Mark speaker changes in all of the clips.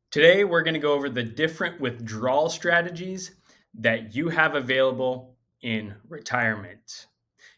Speaker 1: Today, we're going to go over the different withdrawal strategies that you have available in retirement.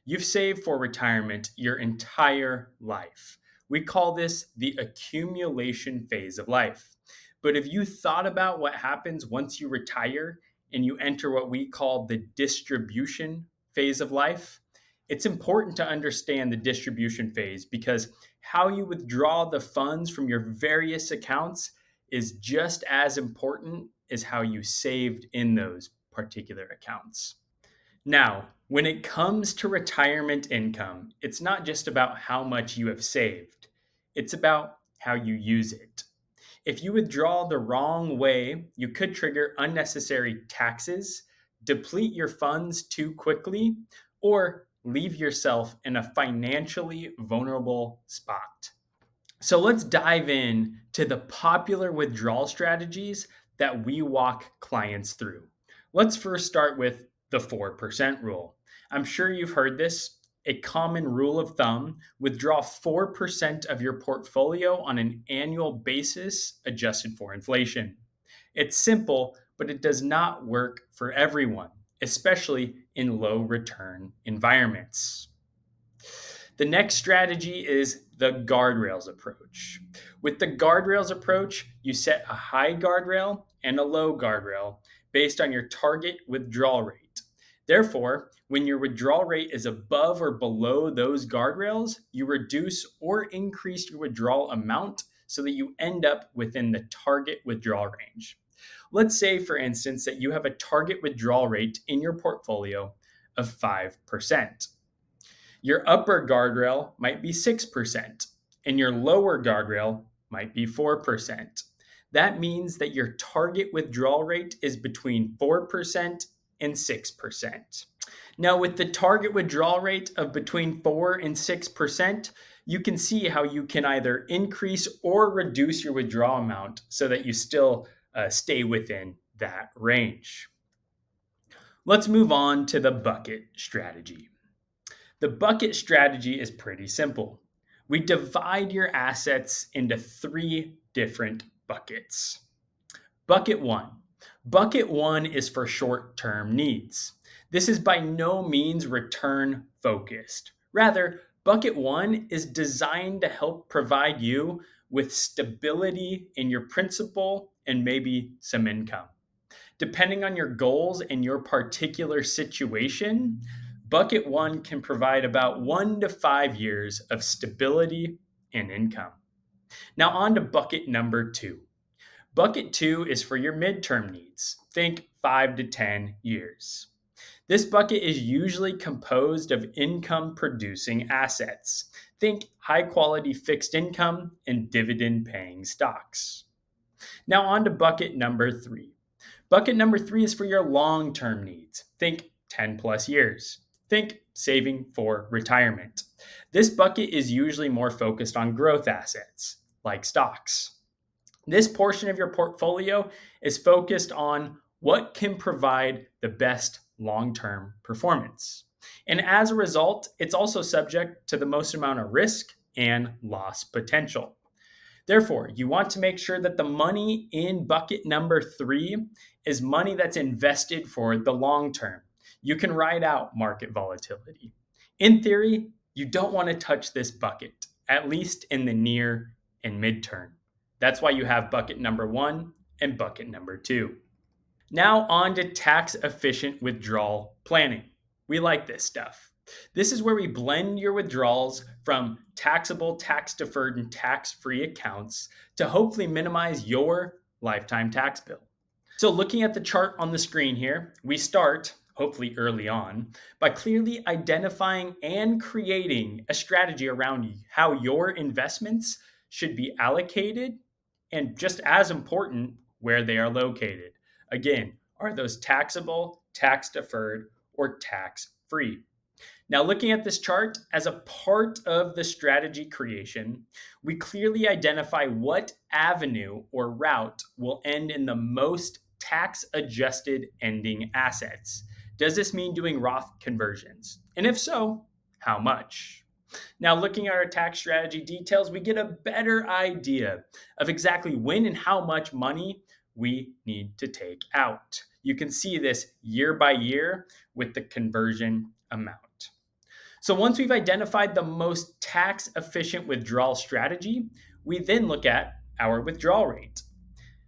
Speaker 1: You've saved for retirement your entire life. We call this the accumulation phase of life. But have you thought about what happens once you retire and you enter what we call the distribution phase of life? It's important to understand the distribution phase because how you withdraw the funds from your various accounts is just as important as how you saved in those particular accounts. Now, when it comes to retirement income, it's not just about how much you have saved, it's about how you use it. If you withdraw the wrong way, you could trigger unnecessary taxes, deplete your funds too quickly, or leave yourself in a financially vulnerable spot. So let's dive in to the popular withdrawal strategies that we walk clients through. Let's first start with the 4% rule. I'm sure you've heard this. A common rule of thumb: withdraw 4% of your portfolio on an annual basis adjusted for inflation. It's simple, but it does not work for everyone, especially in low return environments. The next strategy is the guardrails approach. With the guardrails approach, you set a high guardrail and a low guardrail based on your target withdrawal rate. Therefore, when your withdrawal rate is above or below those guardrails, you reduce or increase your withdrawal amount so that you end up within the target withdrawal range. Let's say, for instance, that you have a target withdrawal rate in your portfolio of 5%. Your upper guardrail might be 6%, and your lower guardrail might be 4%. That means that your target withdrawal rate is between 4% and 6%. Now, with the target withdrawal rate of between 4 and 6%, you can see how you can either increase or reduce your withdrawal amount so that you still stay within that range. Let's move on to the bucket strategy. The bucket strategy is pretty simple. We divide your assets into three different buckets. Bucket one. Bucket one is for short term needs. This is by no means return focused. Rather, bucket one is designed to help provide you with stability in your principal and maybe some income. Depending on your goals and your particular situation, bucket one can provide about 1 to 5 years of stability and income. Now, on to bucket number two. Bucket two is for your midterm needs. Think 5 to 10 years. This bucket is usually composed of income producing assets. Think high quality fixed income and dividend paying stocks. Now, on to bucket number three. Bucket number three is for your long term needs. Think 10 plus years. Think saving for retirement. This bucket is usually more focused on growth assets, like stocks. This portion of your portfolio is focused on what can provide the best long term performance. And as a result, it's also subject to the most amount of risk and loss potential. Therefore, you want to make sure that the money in bucket number three is money that's invested for the long term. You can ride out market volatility. In theory, you don't want to touch this bucket, at least in the near and midterm. That's why you have bucket number one and bucket number two. Now, on to tax efficient withdrawal planning. We like this stuff. This is where we blend your withdrawals from taxable, tax deferred, and tax free accounts to hopefully minimize your lifetime tax bill. So, looking at the chart on the screen here, we start, hopefully early on, by clearly identifying and creating a strategy around how your investments should be allocated, and just as important, where they are located. Again, are those taxable, tax deferred, or tax free? Now, looking at this chart, as a part of the strategy creation, we clearly identify what avenue or route will end in the most tax adjusted ending assets. Does this mean doing Roth conversions? And if so, how much? Now, looking at our tax strategy details, we get a better idea of exactly when and how much money we need to take out. You can see this year by year with the conversion amount. So, once we've identified the most tax efficient withdrawal strategy, we then look at our withdrawal rate.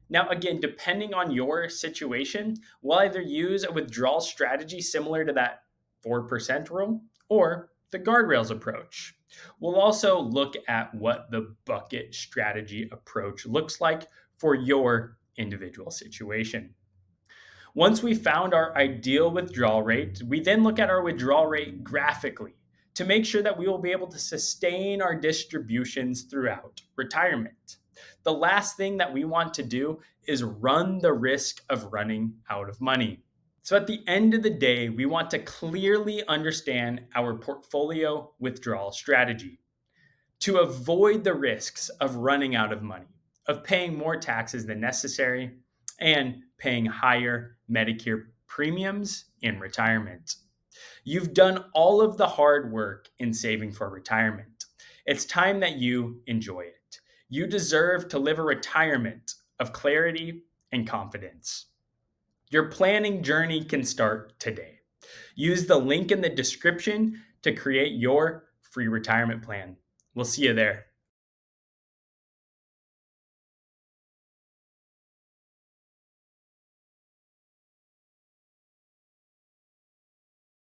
Speaker 1: Now, again, depending on your situation, we'll either use a withdrawal strategy similar to that 4% rule or the guardrails approach. We'll also look at what the bucket strategy approach looks like for your individual situation. Once we found our ideal withdrawal rate, we then look at our withdrawal rate graphically to make sure that we will be able to sustain our distributions throughout retirement. The last thing that we want to do is run the risk of running out of money. So, at the end of the day, we want to clearly understand our portfolio withdrawal strategy to avoid the risks of running out of money, of paying more taxes than necessary, and paying higher Medicare premiums in retirement. You've done all of the hard work in saving for retirement. It's time that you enjoy it. You deserve to live a retirement of clarity and confidence. Your planning journey can start today. Use the link in the description to create your free retirement plan. We'll see you there.